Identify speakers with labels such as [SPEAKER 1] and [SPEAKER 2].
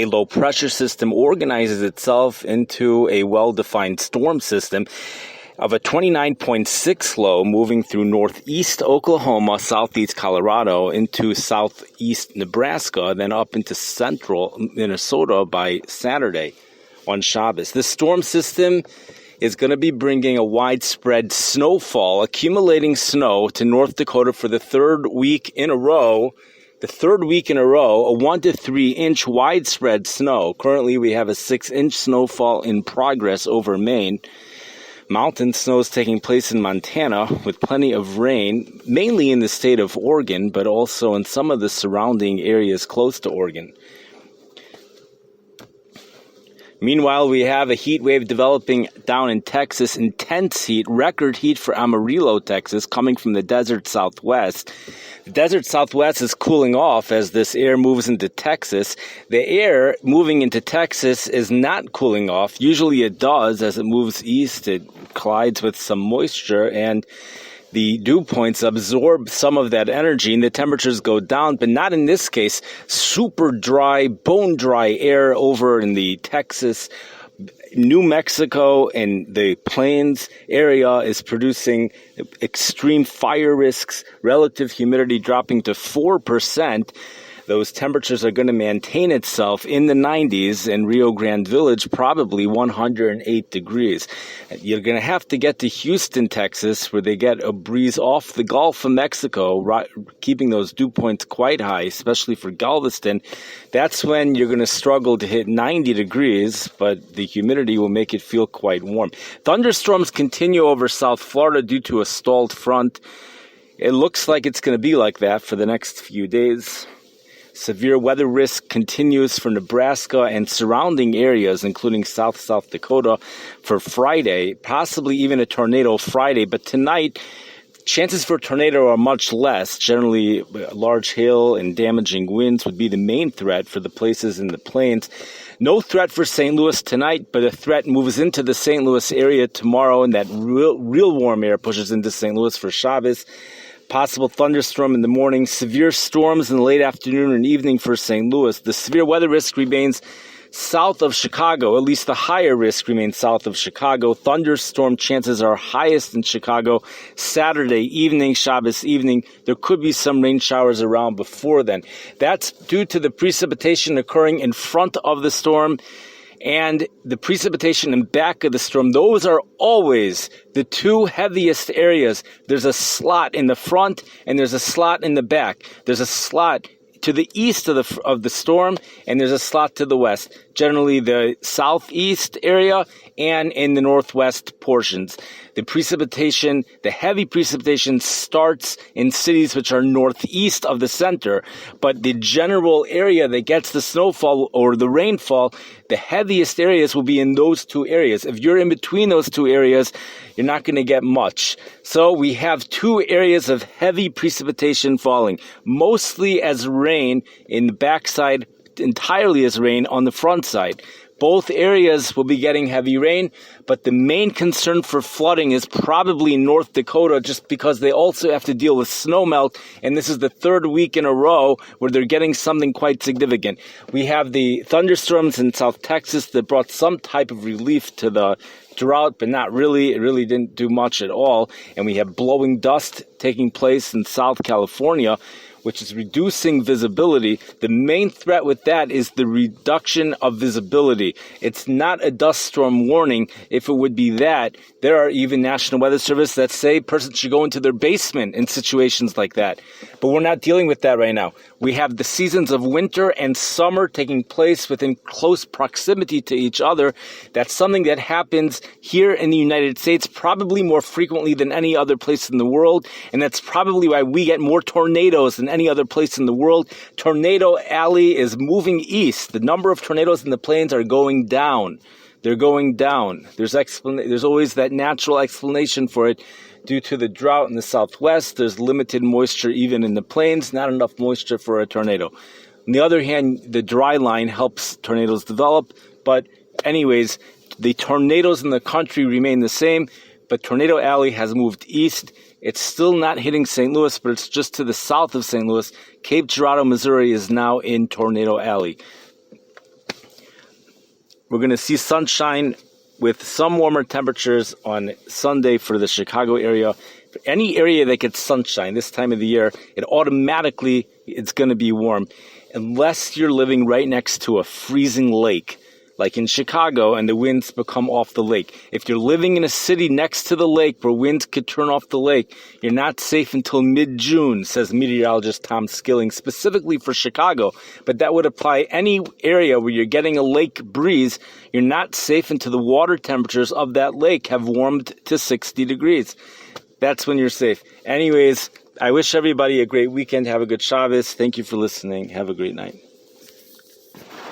[SPEAKER 1] A low pressure system organizes itself into a well-defined storm system of a 29.6 low moving through northeast Oklahoma, southeast Colorado, into southeast Nebraska, then up into central Minnesota by Saturday on Shabbos. This storm system is going to be bringing a widespread snowfall, accumulating snow to North Dakota for the third week in a row, a 1 to 3 inch widespread snow. Currently, we have a 6-inch snowfall in progress over Maine. Mountain snow is taking place in Montana with plenty of rain, mainly in the state of Oregon, but also in some of the surrounding areas close to Oregon. Meanwhile, we have a heat wave developing down in Texas, intense heat, record heat for Amarillo, Texas, coming from the desert southwest. The desert southwest is cooling off as this air moves into Texas. The air moving into Texas is not cooling off. Usually it does. As it moves east, it collides with some moisture, and the dew points absorb some of that energy, and the temperatures go down, but not in this case. Super dry, bone dry air over in the Texas, New Mexico, and the plains area is producing extreme fire risks, relative humidity dropping to 4%. Those temperatures are going to maintain itself in the 90s, in Rio Grande Village, probably 108 degrees. You're going to have to get to Houston, Texas, where they get a breeze off the Gulf of Mexico, keeping those dew points quite high, especially for Galveston. That's when you're going to struggle to hit 90 degrees, but the humidity will make it feel quite warm. Thunderstorms continue over South Florida due to a stalled front. It looks like it's going to be like that for the next few days. Severe weather risk continues for Nebraska and surrounding areas, including South Dakota, for Friday, possibly even a tornado Friday. But tonight, chances for a tornado are much less. Generally, large hail and damaging winds would be the main threat for the places in the plains. No threat for St. Louis tonight, but a threat moves into the St. Louis area tomorrow, and that real warm air pushes into St. Louis for Shabbos. Possible thunderstorm in the morning, severe storms in the late afternoon and evening for St. Louis. The severe weather risk remains south of Chicago. At least the higher risk remains south of Chicago. Thunderstorm chances are highest in Chicago Saturday evening, Shabbos evening. There could be some rain showers around before then. That's due to the precipitation occurring in front of the storm and the precipitation in back of the storm. Those are always the two heaviest areas. There's a slot in the front and there's a slot in the back. There's a slot to the east of the storm, and there's a slot to the west, generally the southeast area and in the northwest portions. The precipitation, the heavy precipitation, starts in cities which are northeast of the center, but the general area that gets the snowfall or the rainfall, the heaviest areas will be in those two areas. If you're in between those two areas, you're not going to get much. So we have two areas of heavy precipitation falling, mostly as rain in the backside, entirely as rain on the front side. Both areas will be getting heavy rain, but the main concern for flooding is probably North Dakota, just because they also have to deal with snowmelt, and this is the third week in a row where they're getting something quite significant. We have the thunderstorms in South Texas that brought some type of relief to the drought, but not really. It really didn't do much at all. And we have blowing dust taking place in South California, which is reducing visibility. The main threat with that is the reduction of visibility. It's not a dust storm warning. If it would be that, there are even National Weather Service that say persons should go into their basement in situations like that. But we're not dealing with that right now. We have the seasons of winter and summer taking place within close proximity to each other. That's something that happens here in the United States probably more frequently than any other place in the world, and that's probably why we get more tornadoes than any other place in the world. Tornado Alley is moving east. The number of tornadoes in the plains are going down. They're going down. There's always that natural explanation for it. Due to the drought in the southwest, there's limited moisture even in the plains, not enough moisture for a tornado. On the other hand, the dry line helps tornadoes develop. But anyways, the tornadoes in the country remain the same, but Tornado Alley has moved east. It's still not hitting St. Louis, but it's just to the south of St. Louis. Cape Girardeau, Missouri is now in Tornado Alley. We're going to see sunshine with some warmer temperatures on Sunday for the Chicago area. For any area that gets sunshine this time of the year, it's going to be warm. Unless you're living right next to a freezing lake, like in Chicago, and the winds become off the lake. If you're living in a city next to the lake where winds could turn off the lake, you're not safe until mid-June, says meteorologist Tom Skilling, specifically for Chicago. But that would apply any area where you're getting a lake breeze. You're not safe until the water temperatures of that lake have warmed to 60 degrees. That's when you're safe. Anyways, I wish everybody a great weekend. Have a good Shabbos. Thank you for listening. Have a great night.